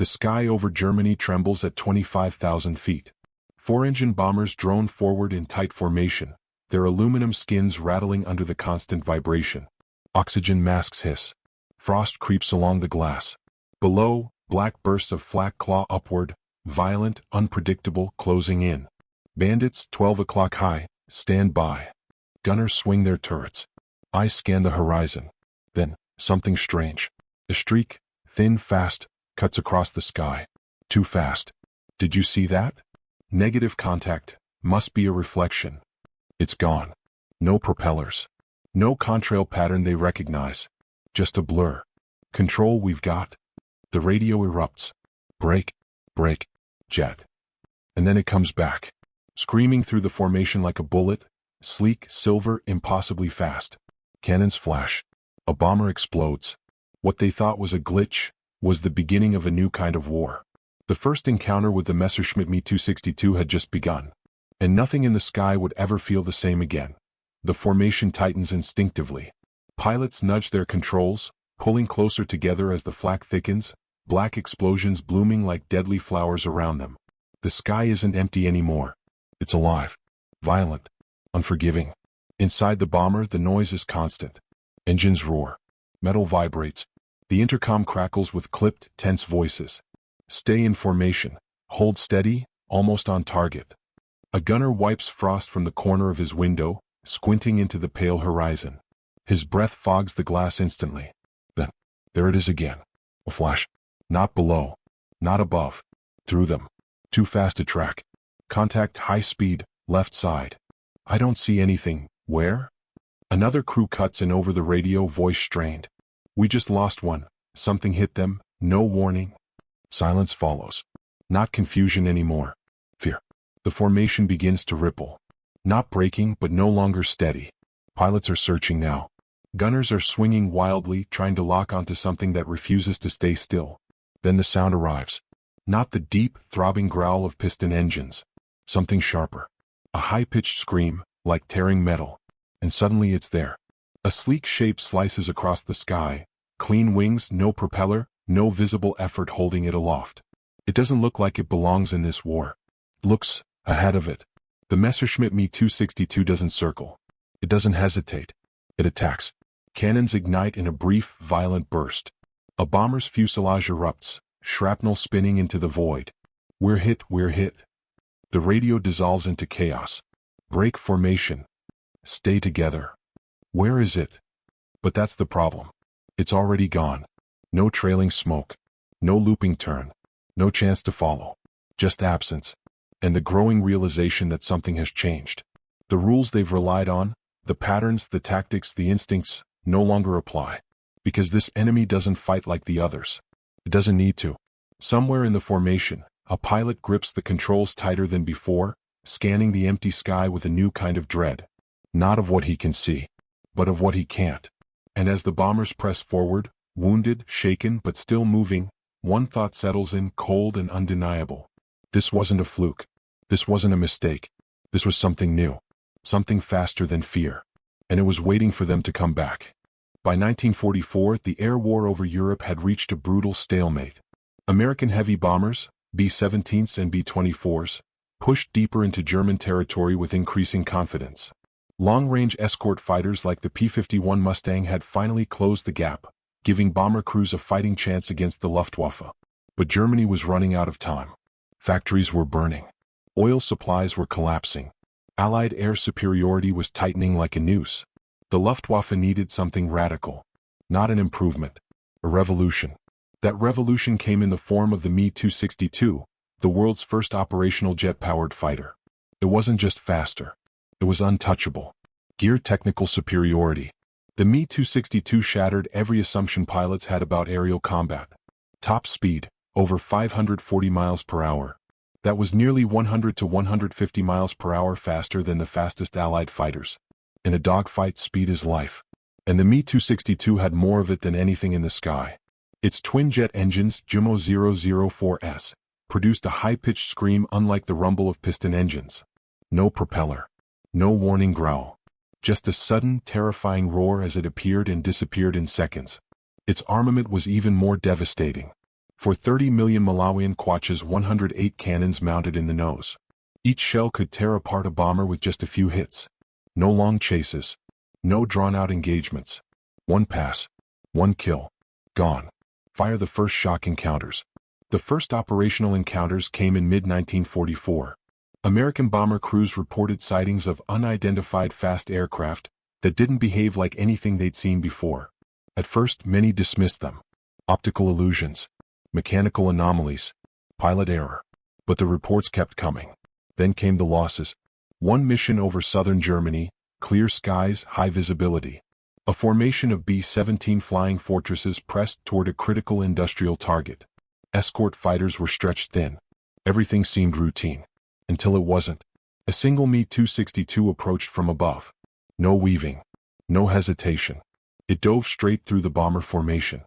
The sky over Germany trembles at 25,000 feet. Four-engine bombers drone forward in tight formation, their aluminum skins rattling under the constant vibration. Oxygen masks hiss. Frost creeps along the glass. Below, black bursts of flak claw upward, violent, unpredictable, closing in. Bandits, 12 o'clock high, stand by. Gunners swing their turrets. Eyes scan the horizon. Then, something strange. A streak, thin, fast, cuts across the sky. Too fast. Did you see that? Negative contact. Must be a reflection. It's gone. No propellers. No contrail pattern they recognize. Just a blur. Control, we've got. The radio erupts. Brake, brake, jet. And then it comes back. Screaming through the formation like a bullet. Sleek, silver, impossibly fast. Cannons flash. A bomber explodes. What they thought was a glitch was the beginning of a new kind of war. The first encounter with the Messerschmitt Me 262 had just begun. And nothing in the sky would ever feel the same again. The formation tightens instinctively. Pilots nudge their controls, pulling closer together as the flak thickens, black explosions blooming like deadly flowers around them. The sky isn't empty anymore. It's alive. Violent. Unforgiving. Inside the bomber, the noise is constant. Engines roar. Metal vibrates. The intercom crackles with clipped, tense voices. Stay in formation. Hold steady, almost on target. A gunner wipes frost from the corner of his window, squinting into the pale horizon. His breath fogs the glass instantly. Then, there it is again. A flash. Not below. Not above. Through them. Too fast to track. Contact high speed, left side. I don't see anything. Where? Another crew cuts in over the radio, voice strained. We just lost one. Something hit them. No warning. Silence follows. Not confusion anymore. Fear. The formation begins to ripple. Not breaking, but no longer steady. Pilots are searching now. Gunners are swinging wildly, trying to lock onto something that refuses to stay still. Then the sound arrives. Not the deep, throbbing growl of piston engines. Something sharper. A high-pitched scream, like tearing metal. And suddenly it's there. A sleek shape slices across the sky. Clean wings, no propeller, no visible effort holding it aloft. It doesn't look like it belongs in this war. It looks ahead of it. The Messerschmitt Me 262 doesn't circle. It doesn't hesitate. It attacks. Cannons ignite in a brief, violent burst. A bomber's fuselage erupts, shrapnel spinning into the void. We're hit, we're hit. The radio dissolves into chaos. Break formation. Stay together. Where is it? But that's the problem. It's already gone. No trailing smoke. No looping turn. No chance to follow. Just absence. And the growing realization that something has changed. The rules they've relied on, the patterns, the tactics, the instincts, no longer apply. Because this enemy doesn't fight like the others. It doesn't need to. Somewhere in the formation, a pilot grips the controls tighter than before, scanning the empty sky with a new kind of dread. Not of what he can see, but of what he can't. And as the bombers press forward, wounded, shaken, but still moving, one thought settles in, cold and undeniable. This wasn't a fluke. This wasn't a mistake. This was something new. Something faster than fear. And it was waiting for them to come back. By 1944, the air war over Europe had reached a brutal stalemate. American heavy bombers, B-17s and B-24s, pushed deeper into German territory with increasing confidence. Long-range escort fighters like the P-51 Mustang had finally closed the gap, giving bomber crews a fighting chance against the Luftwaffe. But Germany was running out of time. Factories were burning. Oil supplies were collapsing. Allied air superiority was tightening like a noose. The Luftwaffe needed something radical. Not an improvement. A revolution. That revolution came in the form of the Me 262, the world's first operational jet-powered fighter. It wasn't just faster. It was untouchable. Gear technical superiority. The Me 262 shattered every assumption pilots had about aerial combat. Top speed, over 540 miles per hour. That was nearly 100 to 150 miles per hour faster than the fastest Allied fighters. In a dogfight, speed is life. And the Me 262 had more of it than anything in the sky. Its twin-jet engines, Jumo 004S, produced a high-pitched scream unlike the rumble of piston engines. No propeller. No warning growl. Just a sudden, terrifying roar as it appeared and disappeared in seconds. Its armament was even more devastating. For 30 million Malawian kwaches, 108 cannons mounted in the nose. Each shell could tear apart a bomber with just a few hits. No long chases. No drawn-out engagements. One pass. One kill. Gone. Fire the first shock encounters. The first operational encounters came in mid-1944. American bomber crews reported sightings of unidentified fast aircraft that didn't behave like anything they'd seen before. At first, many dismissed them. Optical illusions. Mechanical anomalies. Pilot error. But the reports kept coming. Then came the losses. One mission over southern Germany, clear skies, high visibility. A formation of B-17 flying fortresses pressed toward a critical industrial target. Escort fighters were stretched thin. Everything seemed routine. Until it wasn't. A single Me-262 approached from above. No weaving. No hesitation. It dove straight through the bomber formation.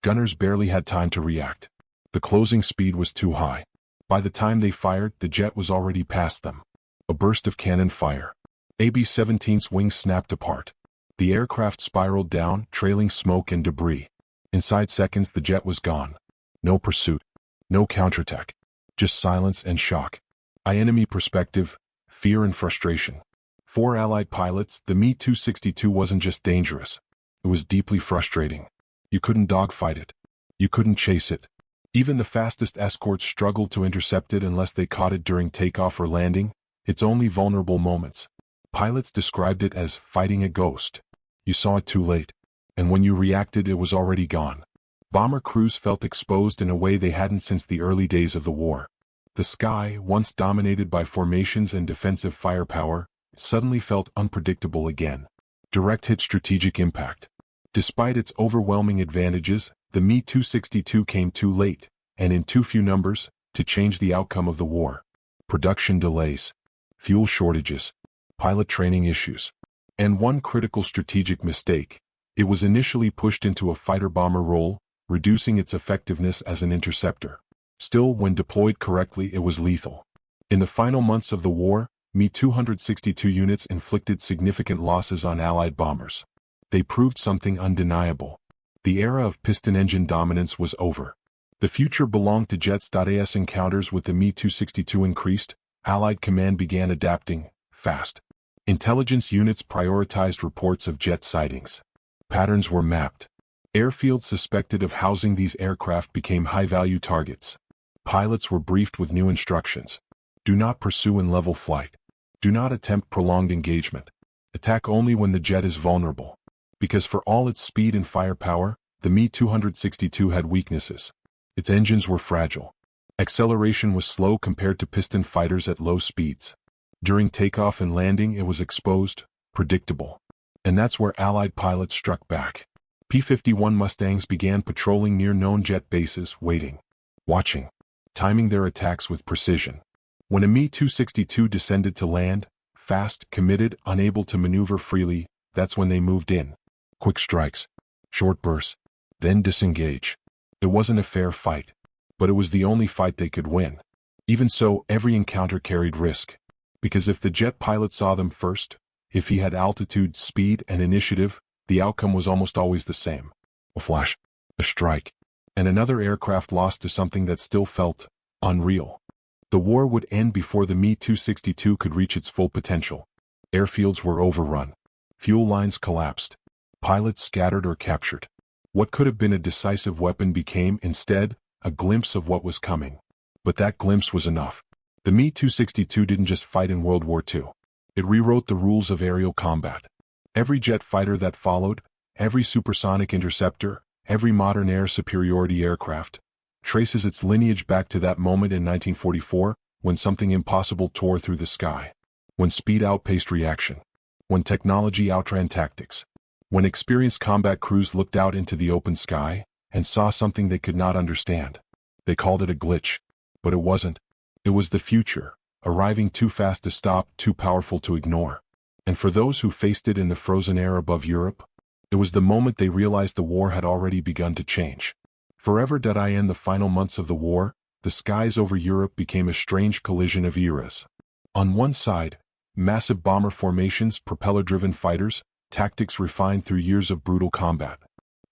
Gunners barely had time to react. The closing speed was too high. By the time they fired, the jet was already past them. A burst of cannon fire. AB-17's wings snapped apart. The aircraft spiraled down, trailing smoke and debris. Inside seconds, the jet was gone. No pursuit. No counterattack. Just silence and shock. Enemy perspective, fear and frustration. For Allied pilots, the Me-262 wasn't just dangerous. It was deeply frustrating. You couldn't dogfight it. You couldn't chase it. Even the fastest escorts struggled to intercept it unless they caught it during takeoff or landing, its only vulnerable moments. Pilots described it as fighting a ghost. You saw it too late. And when you reacted, it was already gone. Bomber crews felt exposed in a way they hadn't since the early days of the war. The sky, once dominated by formations and defensive firepower, suddenly felt unpredictable again. Direct hit strategic impact. Despite its overwhelming advantages, the Me-262 came too late, and in too few numbers, to change the outcome of the war. Production delays. Fuel shortages. Pilot training issues. And one critical strategic mistake. It was initially pushed into a fighter-bomber role, reducing its effectiveness as an interceptor. Still, when deployed correctly, it was lethal. In the final months of the war, Me-262 units inflicted significant losses on Allied bombers. They proved something undeniable. The era of piston engine dominance was over. The future belonged to jets. As encounters with the Me-262 increased, Allied command began adapting, fast. Intelligence units prioritized reports of jet sightings. Patterns were mapped. Airfields suspected of housing these aircraft became high-value targets. Pilots were briefed with new instructions. Do not pursue in level flight. Do not attempt prolonged engagement. Attack only when the jet is vulnerable. Because for all its speed and firepower, the Me-262 had weaknesses. Its engines were fragile. Acceleration was slow compared to piston fighters at low speeds. During takeoff and landing, it was exposed, predictable. And that's where Allied pilots struck back. P-51 Mustangs began patrolling near known jet bases, waiting, watching, timing their attacks with precision. When a Me-262 descended to land, fast, committed, unable to maneuver freely, that's when they moved in. Quick strikes, short bursts, then disengage. It wasn't a fair fight, but it was the only fight they could win. Even so, every encounter carried risk. Because if the jet pilot saw them first, if he had altitude, speed, and initiative, the outcome was almost always the same. A flash, a strike, and another aircraft lost to something that still felt unreal. The war would end before the Me-262 could reach its full potential. Airfields were overrun. Fuel lines collapsed. Pilots scattered or captured. What could have been a decisive weapon became, instead, a glimpse of what was coming. But that glimpse was enough. The Me-262 didn't just fight in World War II. It rewrote the rules of aerial combat. Every jet fighter that followed, every supersonic interceptor, every modern air superiority aircraft, traces its lineage back to that moment in 1944, when something impossible tore through the sky. When speed outpaced reaction. When technology outran tactics. When experienced combat crews looked out into the open sky and saw something they could not understand. They called it a glitch. But it wasn't. It was the future, arriving too fast to stop, too powerful to ignore. And for those who faced it in the frozen air above Europe, it was the moment they realized the war had already begun to change. Forever. In the final months of the war, the skies over Europe became a strange collision of eras. On one side, massive bomber formations, propeller-driven fighters, tactics refined through years of brutal combat.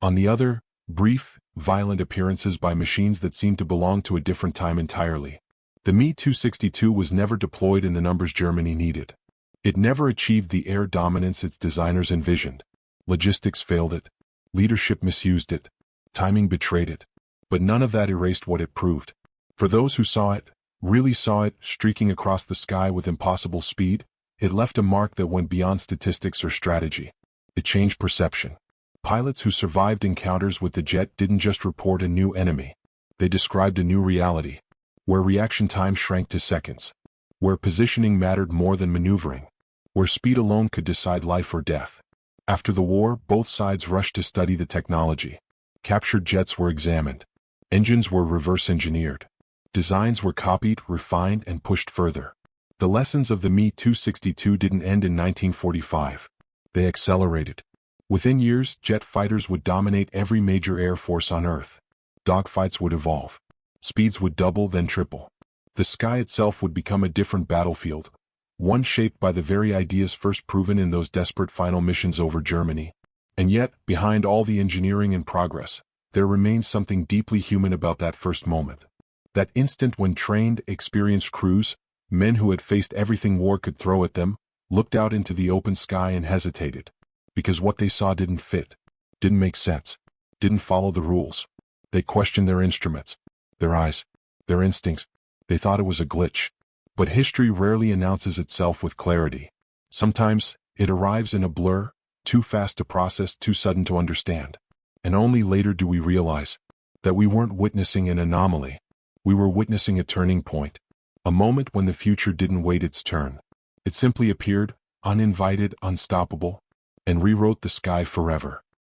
On the other, brief, violent appearances by machines that seemed to belong to a different time entirely. The Me-262 was never deployed in the numbers Germany needed. It never achieved the air dominance its designers envisioned. Logistics failed it. Leadership misused it. Timing betrayed it. But none of that erased what it proved. For those who saw it, really saw it, streaking across the sky with impossible speed, it left a mark that went beyond statistics or strategy. It changed perception. Pilots who survived encounters with the jet didn't just report a new enemy. They described a new reality, where reaction time shrank to seconds, where positioning mattered more than maneuvering, where speed alone could decide life or death. After the war, both sides rushed to study the technology. Captured jets were examined. Engines were reverse-engineered. Designs were copied, refined, and pushed further. The lessons of the Me-262 didn't end in 1945. They accelerated. Within years, jet fighters would dominate every major air force on Earth. Dogfights would evolve. Speeds would double, then triple. The sky itself would become a different battlefield, one shaped by the very ideas first proven in those desperate final missions over Germany. And yet, behind all the engineering and progress, there remains something deeply human about that first moment. That instant when trained, experienced crews, men who had faced everything war could throw at them, looked out into the open sky and hesitated. Because what they saw didn't fit, didn't make sense, didn't follow the rules. They questioned their instruments, their eyes, their instincts. They thought it was a glitch. But history rarely announces itself with clarity. Sometimes, it arrives in a blur, too fast to process, too sudden to understand. And only later do we realize that we weren't witnessing an anomaly. We were witnessing a turning point. A moment when the future didn't wait its turn. It simply appeared, uninvited, unstoppable, and rewrote the sky forever.